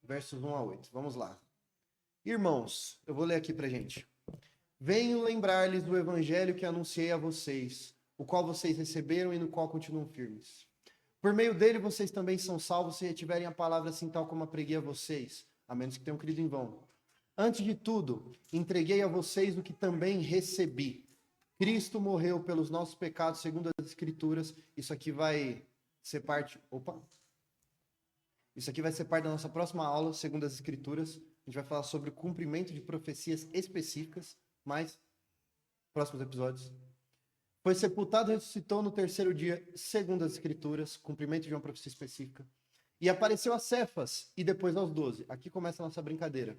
versos 1 a 8. Vamos lá. Irmãos, eu vou ler aqui pra gente. Venho lembrar-lhes do evangelho que anunciei a vocês, o qual vocês receberam e no qual continuam firmes. Por meio dele vocês também são salvos se retiverem a palavra assim tal como a preguei a vocês, a menos que tenham crido em vão. Antes de tudo, entreguei a vocês o que também recebi. Cristo morreu pelos nossos pecados, segundo as Escrituras. Isso aqui vai ser parte... Isso aqui vai ser parte da nossa próxima aula, segundo as Escrituras. A gente vai falar sobre o cumprimento de profecias específicas, mas próximos episódios. Foi sepultado e ressuscitou no terceiro dia, segundo as Escrituras, cumprimento de uma profecia específica. E apareceu a Cefas e depois aos 12. Aqui começa a nossa brincadeira.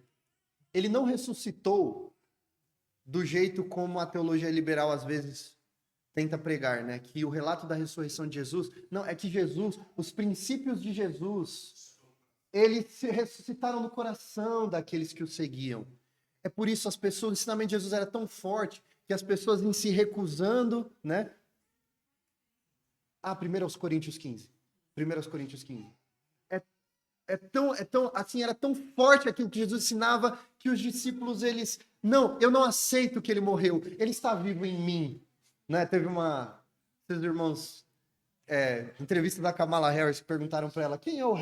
Ele não ressuscitou do jeito como a teologia liberal às vezes tenta pregar, né? Que o relato da ressurreição de Jesus... Não, é que Jesus, os princípios de Jesus, eles se ressuscitaram no coração daqueles que o seguiam. É por isso as pessoas, o ensinamento de Jesus era tão forte que as pessoas em se recusando, né? 1 Coríntios 15. 1 Coríntios 15. Assim, era tão forte aquilo que Jesus ensinava que os discípulos, eles... Não, eu não aceito que ele morreu. Ele está vivo em mim. Né? Teve seus irmãos, entrevista da Kamala Harris, que perguntaram para ela, quem é o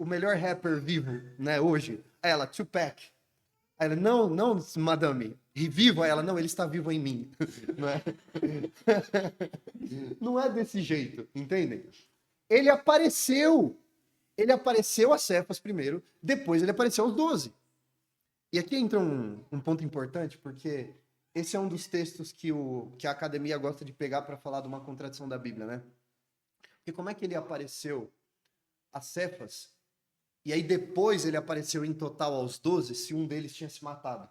melhor rapper vivo, né, hoje? Aí ela, Tupac. Aí ela, não, madame, vivo? Aí ela, não, ele está vivo em mim. Não é? Não é desse jeito, entendem? Ele apareceu a Cefas primeiro, depois ele apareceu aos 12. E aqui entra um ponto importante, porque esse é um dos textos que a academia gosta de pegar para falar de uma contradição da Bíblia, né? Porque como é que ele apareceu a Cefas, e aí depois ele apareceu em total aos 12, se um deles tinha se matado?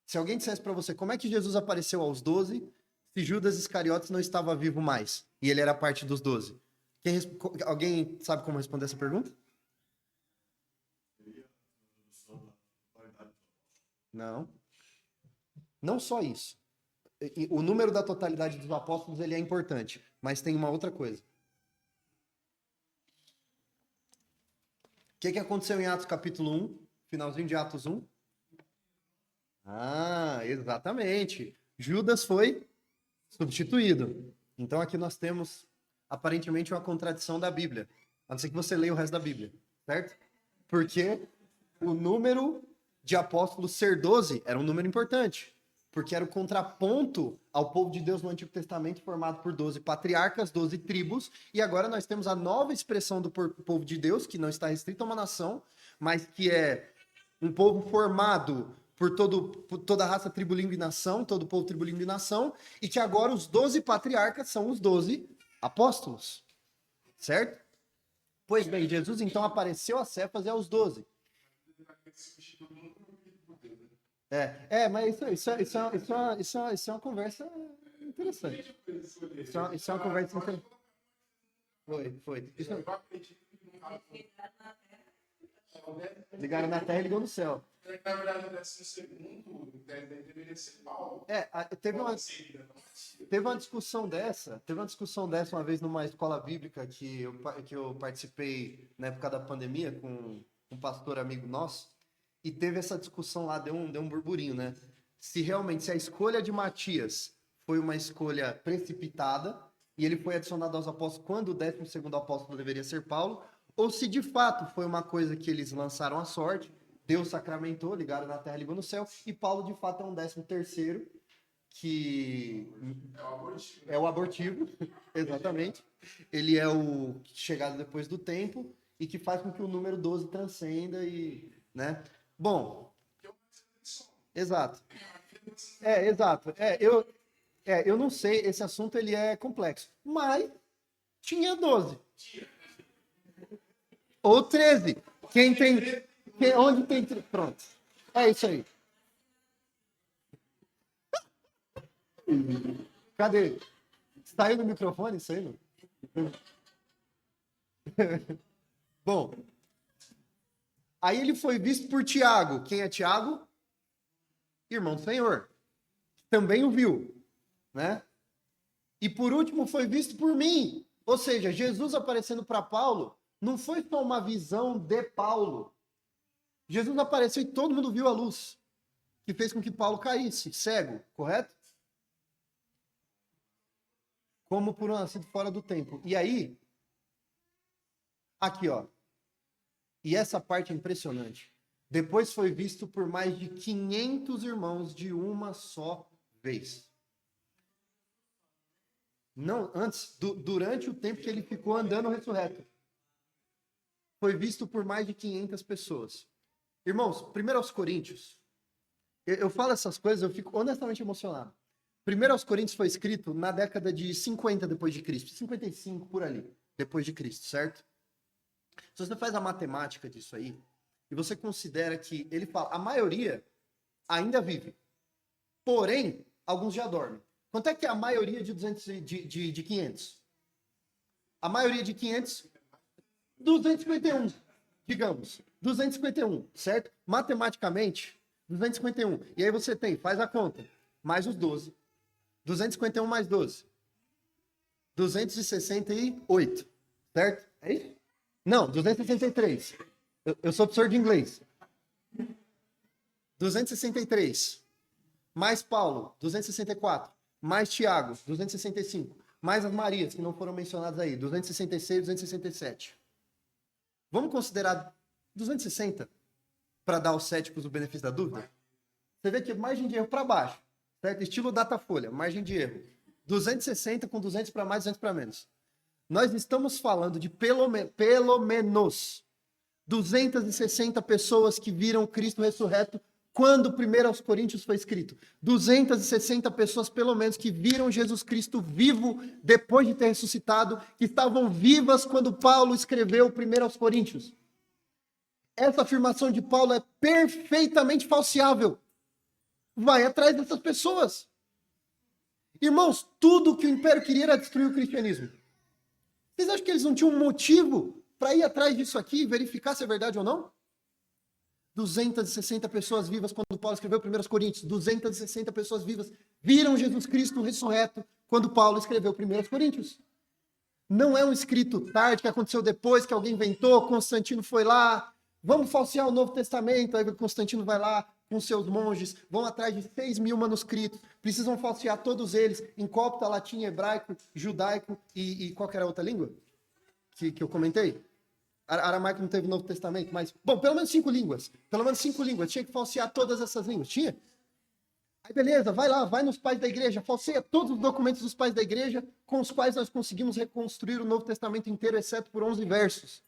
Se alguém dissesse para você, como é que Jesus apareceu aos 12, se Judas Iscariotes não estava vivo mais, e ele era parte dos 12? Alguém sabe como responder essa pergunta? Não. Não só isso. O número da totalidade dos apóstolos ele é importante, mas tem uma outra coisa. O que aconteceu em Atos capítulo 1? Finalzinho de Atos 1? Exatamente. Judas foi substituído. Então aqui nós temos aparentemente uma contradição da Bíblia. A não ser que você leia o resto da Bíblia, certo? Porque o número de apóstolos ser 12 era um número importante. Porque era o contraponto ao povo de Deus no Antigo Testamento, formado por 12 patriarcas, 12 tribos, e agora nós temos a nova expressão do povo de Deus, que não está restrito a uma nação, mas que é um povo formado por toda a raça, tribo, língua e nação, todo povo, tribo, língua e nação, e que agora os 12 patriarcas são os 12 apóstolos, certo? Pois bem, Jesus então apareceu a Cefas e aos 12. Mas isso é uma conversa interessante. Isso é uma conversa interessante. Foi. Ligaram na terra e ligou no céu. Na verdade, o 12º deveria ser Paulo. Teve uma... teve uma discussão dessa uma vez numa escola bíblica que eu participei na época da pandemia com um pastor amigo nosso, e teve essa discussão lá, deu um burburinho, né? Se a escolha de Matias foi uma escolha precipitada, e ele foi adicionado aos apóstolos quando o 12º apóstolo deveria ser Paulo, ou se de fato foi uma coisa que eles lançaram à sorte, Deus sacramentou, ligaram na terra, ligou no céu, e Paulo de fato é um 13º, que é o abortivo, exatamente. Ele é o chegado depois do tempo e que faz com que o número 12 transcenda e, né? Bom, exato. Exato. Eu não sei, esse assunto ele é complexo, mas tinha 12. Ou 13. Onde tem... Pronto. É isso aí. Cadê? Saiu no microfone isso aí, não? Bom, aí ele foi visto por Tiago. Quem é Tiago? Irmão do Senhor. Também o viu, né? E por último foi visto por mim. Ou seja, Jesus aparecendo para Paulo não foi só uma visão de Paulo. Jesus apareceu e todo mundo viu a luz, que fez com que Paulo caísse, cego, correto? Como por um nascido fora do tempo. E aí, aqui ó, e essa parte é impressionante. Depois foi visto por mais de 500 irmãos de uma só vez. Não, antes, durante o tempo que ele ficou andando ressurreto. Foi visto por mais de 500 pessoas. Irmãos, 1 Coríntios, eu falo essas coisas, eu fico honestamente emocionado. 1 Coríntios foi escrito na década de 50 depois de Cristo, 55 por ali, depois de Cristo, certo? Se você faz a matemática disso aí, e você considera que ele fala, a maioria ainda vive, porém, alguns já dormem. Quanto é que é a maioria de 500? A maioria de 500, 251, digamos. 251, certo? Matematicamente, 251. E aí você tem, faz a conta, mais os 12. 251 mais 12. 268, certo? É isso? Não, 263. Eu sou professor de inglês. 263. Mais Paulo, 264. Mais Tiago, 265. Mais as Marias, que não foram mencionadas aí, 266, 267. Vamos considerar 260 para dar aos céticos o benefício da dúvida? Você vê que margem de erro para baixo, certo? Estilo Datafolha, margem de erro. 260 com 200 para mais, 200 para menos. Nós estamos falando de pelo menos 260 pessoas que viram Cristo ressurreto quando 1 Coríntios foi escrito. 260 pessoas, pelo menos, que viram Jesus Cristo vivo depois de ter ressuscitado, que estavam vivas quando Paulo escreveu 1 Coríntios. Essa afirmação de Paulo é perfeitamente falseável. Vai atrás dessas pessoas. Irmãos, tudo que o Império queria era destruir o cristianismo. Vocês acham que eles não tinham um motivo para ir atrás disso aqui e verificar se é verdade ou não? 260 pessoas vivas quando Paulo escreveu 1 Coríntios. 260 pessoas vivas viram Jesus Cristo ressurreto quando Paulo escreveu 1 Coríntios. Não é um escrito tarde, que aconteceu depois, que alguém inventou, Constantino foi lá, vamos falsear o Novo Testamento, aí Constantino vai lá com seus monges, vão atrás de 6.000 manuscritos, precisam falsear todos eles em copta, latim, hebraico, judaico e qual que era a outra língua que eu comentei? Aramaico não teve Novo Testamento, mas, bom, pelo menos 5 línguas. Pelo menos 5 línguas. Tinha que falsear todas essas línguas. Tinha? Aí, beleza, vai lá, vai nos pais da igreja, falseia todos os documentos dos pais da igreja com os quais nós conseguimos reconstruir o Novo Testamento inteiro, exceto por 11 versos.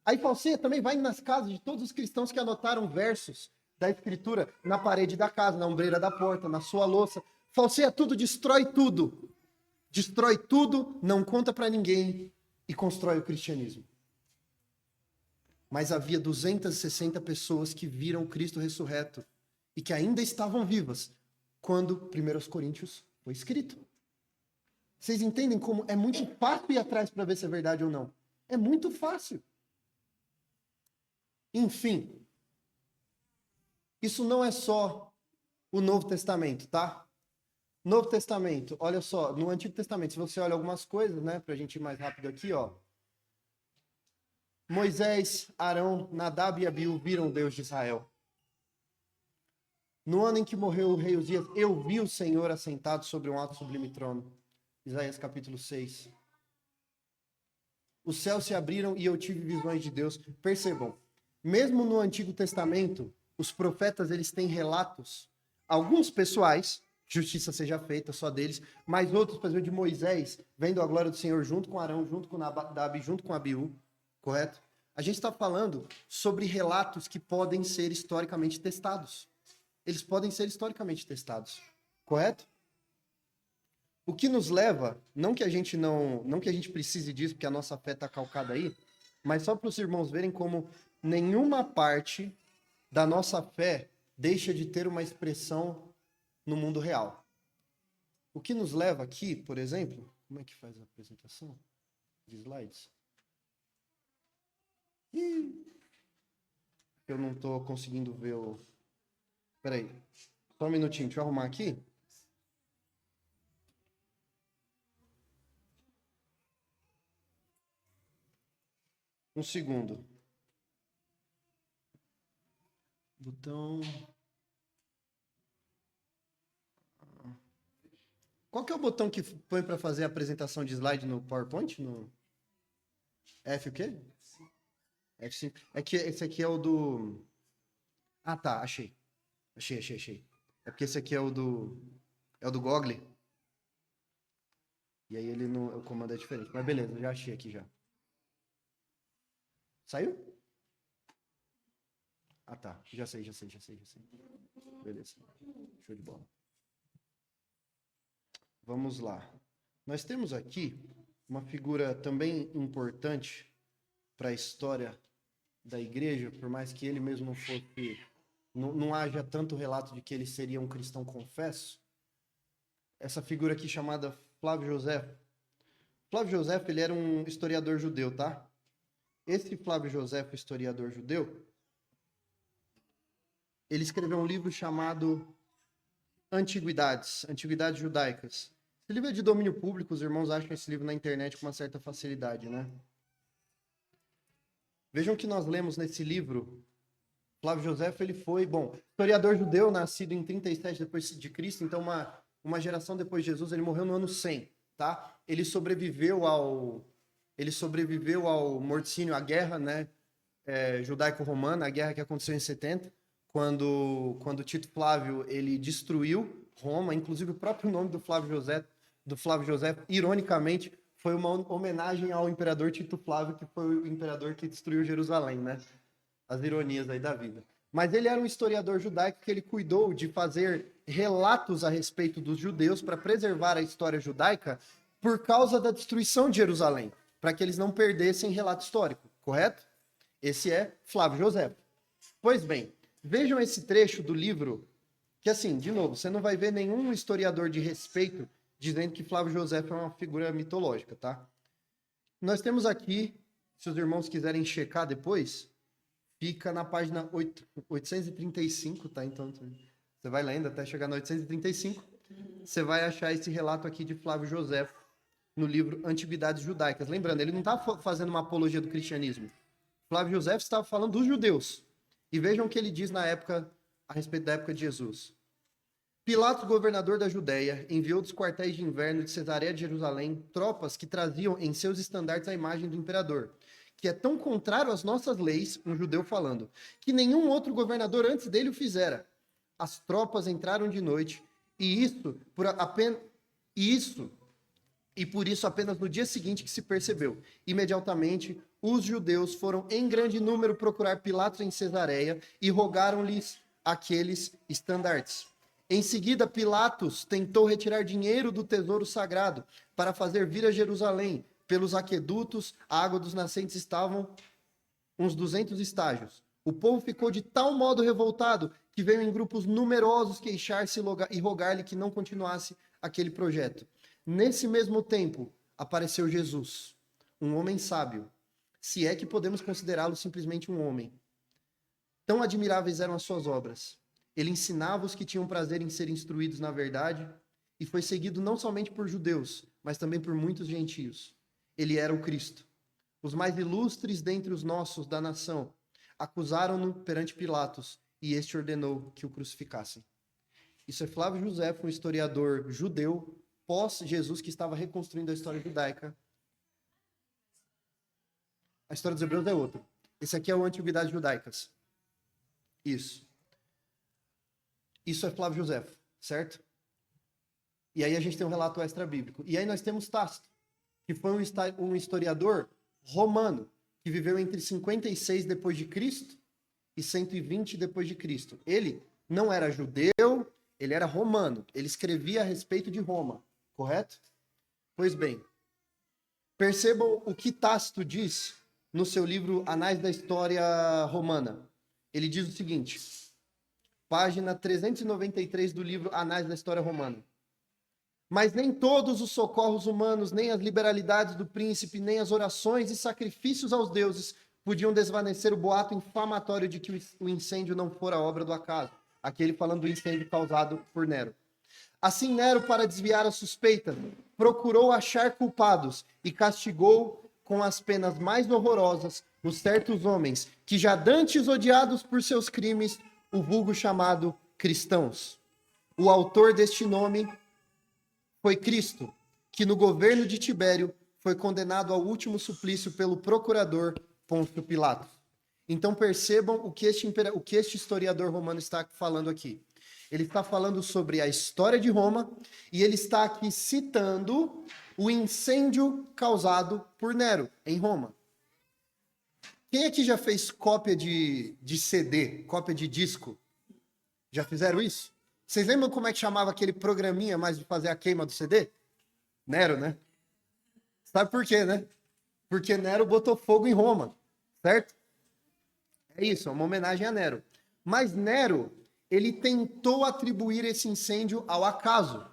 Aí, falseia também, vai nas casas de todos os cristãos que anotaram versos da Escritura na parede da casa, na ombreira da porta, na sua louça. Falseia tudo, destrói tudo. Destrói tudo, não conta para ninguém e constrói o cristianismo. Mas havia 260 pessoas que viram Cristo ressurreto e que ainda estavam vivas quando 1 Coríntios foi escrito. Vocês entendem como é muito fácil ir atrás para ver se é verdade ou não? É muito fácil. Enfim, isso não é só o Novo Testamento, tá? Novo Testamento, olha só, no Antigo Testamento, se você olha algumas coisas, né, pra gente ir mais rápido aqui, ó. Moisés, Arão, Nadab e Abiú viram o Deus de Israel. No ano em que morreu o rei Uzias, eu vi o Senhor assentado sobre um alto e sublime trono. Isaías capítulo 6. Os céus se abriram e eu tive visões de Deus. Percebam, mesmo no Antigo Testamento, os profetas eles têm relatos, alguns pessoais, justiça seja feita só deles, mas outros, por exemplo, de Moisés, vendo a glória do Senhor junto com Arão, junto com Nadab, junto com Abiú, correto? A gente está falando sobre relatos que podem ser historicamente testados. Eles podem ser historicamente testados, correto? O que nos leva, não que a gente precise disso, porque a nossa fé está calcada aí, mas só para os irmãos verem como nenhuma parte da nossa fé deixa de ter uma expressão no mundo real. O que nos leva aqui, por exemplo, como é que faz a apresentação de slides? Eu não estou conseguindo ver o... Peraí, só um minutinho, deixa eu arrumar aqui. Um segundo. Botão... Qual que é o botão que põe para fazer a apresentação de slide no PowerPoint? No F o quê? F5. É que esse aqui é o do... Ah, tá, achei. Achei. É porque esse aqui é o do... É o do Google. E aí ele não... O comando é diferente. Mas beleza, já achei aqui já. Saiu? Ah, tá. Já sei. Beleza. Show de bola. Vamos lá. Nós temos aqui uma figura também importante para a história da igreja, por mais que ele mesmo não fosse... Não haja tanto relato de que ele seria um cristão confesso. Essa figura aqui chamada Flávio Josefo. Flávio Josefo, ele era um historiador judeu, tá? Esse Flávio Josefo, historiador judeu, ele escreveu um livro chamado Antiguidades Judaicas. Esse livro é de domínio público, os irmãos acham esse livro na internet com uma certa facilidade, né? Vejam que nós lemos nesse livro, Flávio Josefo, ele foi, historiador judeu, nascido em 37 depois de Cristo, então uma geração depois de Jesus, ele morreu no ano 100, tá? Ele sobreviveu ao morticínio, à guerra, né, judaico-romana, a guerra que aconteceu em 70, quando Tito Flávio, ele destruiu Roma, inclusive o próprio nome do Flávio Josefo, ironicamente, foi uma homenagem ao imperador Tito Flávio, que foi o imperador que destruiu Jerusalém, né? As ironias aí da vida. Mas ele era um historiador judaico que ele cuidou de fazer relatos a respeito dos judeus para preservar a história judaica por causa da destruição de Jerusalém, para que eles não perdessem relato histórico, correto? Esse é Flávio Josefo. Pois bem, vejam esse trecho do livro, que assim, de novo, você não vai ver nenhum historiador de respeito dizendo que Flávio Josefo é uma figura mitológica, tá? Nós temos aqui, se os irmãos quiserem checar depois, fica na página 835, tá? Então, você vai lendo até chegar na 835, você vai achar esse relato aqui de Flávio Josefo no livro Antiguidades Judaicas. Lembrando, ele não está fazendo uma apologia do cristianismo. Flávio Josefo estava falando dos judeus. E vejam o que ele diz na época, a respeito da época de Jesus. Pilatos, governador da Judéia, enviou dos quartéis de inverno de Cesareia de Jerusalém tropas que traziam em seus estandartes a imagem do imperador, que é tão contrário às nossas leis, um judeu falando, que nenhum outro governador antes dele o fizera. As tropas entraram de noite, e por isso apenas no dia seguinte que se percebeu. Imediatamente, os judeus foram em grande número procurar Pilatos em Cesareia e rogaram-lhes aqueles estandartes. Em seguida, Pilatos tentou retirar dinheiro do tesouro sagrado para fazer vir a Jerusalém. Pelos aquedutos, a água dos nascentes estavam uns 200 estágios. O povo ficou de tal modo revoltado que veio em grupos numerosos queixar-se e rogar-lhe que não continuasse aquele projeto. Nesse mesmo tempo, apareceu Jesus, um homem sábio, se é que podemos considerá-lo simplesmente um homem. Tão admiráveis eram as suas obras. Ele ensinava os que tinham prazer em ser instruídos na verdade e foi seguido não somente por judeus, mas também por muitos gentios. Ele era o Cristo. Os mais ilustres dentre os nossos da nação acusaram-no perante Pilatos, e este ordenou que o crucificassem. Isso é Flávio Josefo, um historiador judeu, pós-Jesus, que estava reconstruindo a história judaica. A história dos hebreus é outra. Esse aqui é o Antiguidades Judaicas. Isso. Isso é Flávio Josefo, certo? E aí a gente tem um relato extra-bíblico. E aí nós temos Tácito, que foi um historiador romano, que viveu entre 56 depois de Cristo e 120 depois de Cristo. Ele não era judeu, ele era romano. Ele escrevia a respeito de Roma, correto? Pois bem, percebam o que Tácito diz no seu livro Anais da História Romana. Ele diz o seguinte, página 393 do livro Anais da História Romana. Mas nem todos os socorros humanos, nem as liberalidades do príncipe, nem as orações e sacrifícios aos deuses podiam desvanecer o boato infamatório de que o incêndio não fora obra do acaso. Aquele falando do incêndio causado por Nero. Assim, Nero, para desviar a suspeita, procurou achar culpados e castigou com as penas mais horrorosas os certos homens que, já dantes odiados por seus crimes, o vulgo chamado cristãos. O autor deste nome foi Cristo, que no governo de Tibério foi condenado ao último suplício pelo procurador Pôncio Pilatos. Então percebam o que este historiador romano está falando aqui. Ele está falando sobre a história de Roma e ele está aqui citando o incêndio causado por Nero em Roma. Quem aqui já fez cópia de CD, cópia de disco? Já fizeram isso? Vocês lembram como é que chamava aquele programinha mais de fazer a queima do CD? Nero, né? Sabe por quê, né? Porque Nero botou fogo em Roma, certo? É isso, é uma homenagem a Nero. Mas Nero, ele tentou atribuir esse incêndio ao acaso.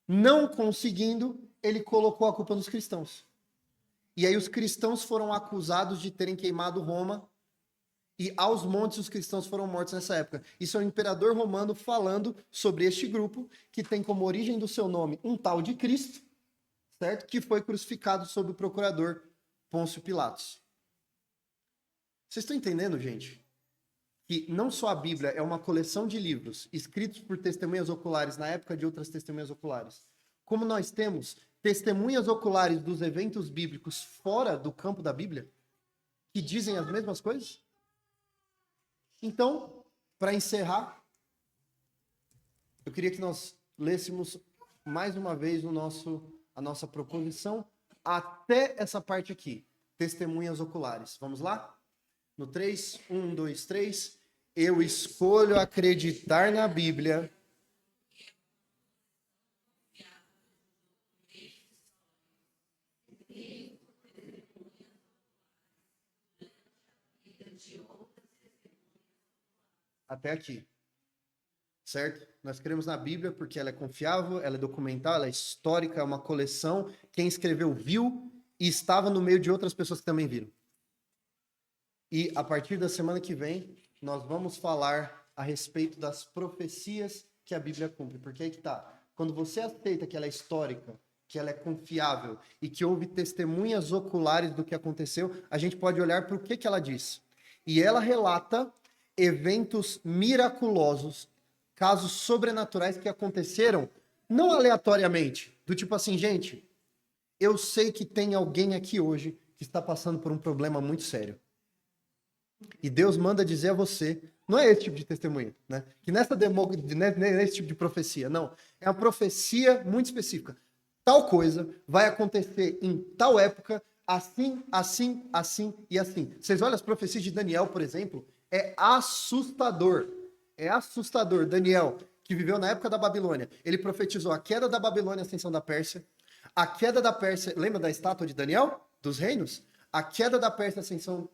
Não conseguindo, ele colocou a culpa nos cristãos. E aí os cristãos foram acusados de terem queimado Roma. E aos montes os cristãos foram mortos nessa época. Isso é o imperador romano falando sobre este grupo, que tem como origem do seu nome um tal de Cristo, certo? Que foi crucificado sob o procurador Pôncio Pilatos. Vocês estão entendendo, gente? Que não só a Bíblia é uma coleção de livros escritos por testemunhas oculares na época de outras testemunhas oculares, como nós temos testemunhas oculares dos eventos bíblicos fora do campo da Bíblia, que dizem as mesmas coisas? Então, para encerrar, eu queria que nós lêssemos mais uma vez a nossa proposição até essa parte aqui, testemunhas oculares. Vamos lá? No 3, 1, 2, 3. Eu escolho acreditar na Bíblia. Até aqui. Certo? Nós cremos na Bíblia porque ela é confiável, ela é documental, ela é histórica, é uma coleção. Quem escreveu viu e estava no meio de outras pessoas que também viram. E a partir da semana que vem, nós vamos falar a respeito das profecias que a Bíblia cumpre. Porque aí que tá. Quando você aceita que ela é histórica, que ela é confiável e que houve testemunhas oculares do que aconteceu, a gente pode olhar para o que ela diz. E ela relata eventos miraculosos, casos sobrenaturais que aconteceram não aleatoriamente, do tipo assim, gente, eu sei que tem alguém aqui hoje que está passando por um problema muito sério. E Deus manda dizer a você, não é esse tipo de testemunho, né? Que nesse tipo de profecia, não. É uma profecia muito específica. Tal coisa vai acontecer em tal época, assim, assim, assim e assim. Vocês olham as profecias de Daniel, por exemplo, é assustador. É assustador. Daniel, que viveu na época da Babilônia, ele profetizou a queda da Babilônia, a ascensão da Pérsia. A queda da Pérsia, lembra da estátua de Daniel? Dos reinos? A queda da Pérsia, a ascensão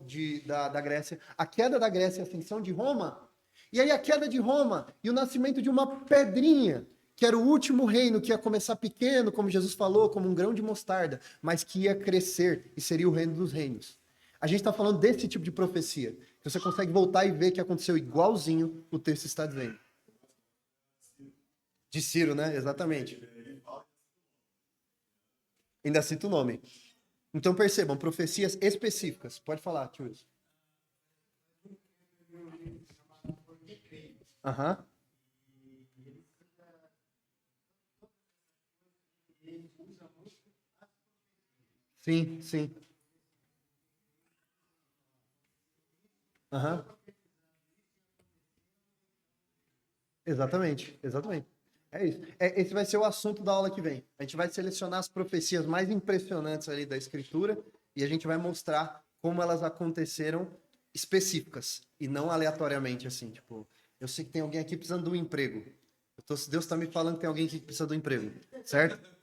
da Grécia. A queda da Grécia, a ascensão de Roma. E aí a queda de Roma e o nascimento de uma pedrinha, que era o último reino, que ia começar pequeno, como Jesus falou, como um grão de mostarda, mas que ia crescer e seria o reino dos reinos. A gente está falando desse tipo de profecia. Você consegue voltar e ver que aconteceu igualzinho o texto está dizendo. De Ciro, né? Exatamente. Ainda cita o nome. Então percebam, profecias específicas. Pode falar, tio Wilson. Aham. Sim, sim. Aham. Exatamente, exatamente. É isso. Esse vai ser o assunto da aula que vem. A gente vai selecionar as profecias mais impressionantes ali da Escritura e a gente vai mostrar como elas aconteceram específicas e não aleatoriamente, assim. Tipo, eu sei que tem alguém aqui precisando de um emprego. Deus está me falando que tem alguém aqui que precisa de um emprego, certo?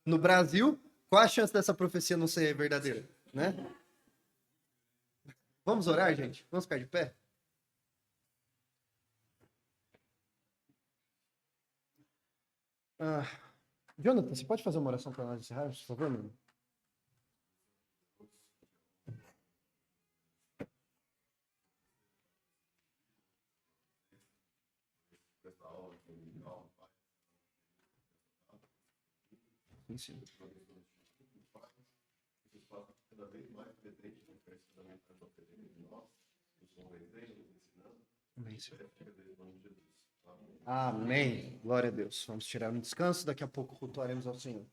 No Brasil, qual a chance dessa profecia não ser verdadeira, né? Vamos orar, gente? Vamos ficar de pé? Ah, Jonathan, você pode fazer uma oração para nós encerrar, por favor, mano? Sim, sim. Amém, Senhor. Amém. Glória a Deus. Vamos tirar um descanso. Daqui a pouco cultuaremos ao Senhor.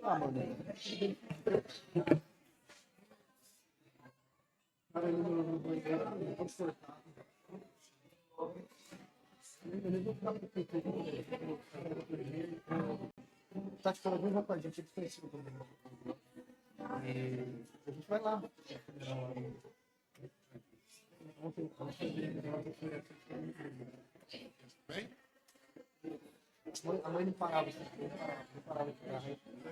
Ah, mano. Tá te falando, rapaz, a gente conheceu também. A gente vai lá. A mãe não parava, não parava de ficar.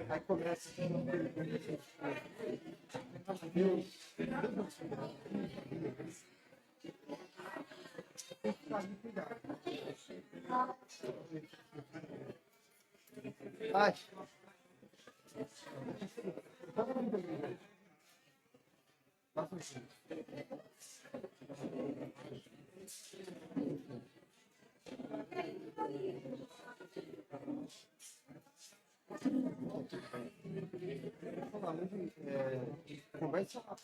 Aí começa. Deus. Ai. Conversa com a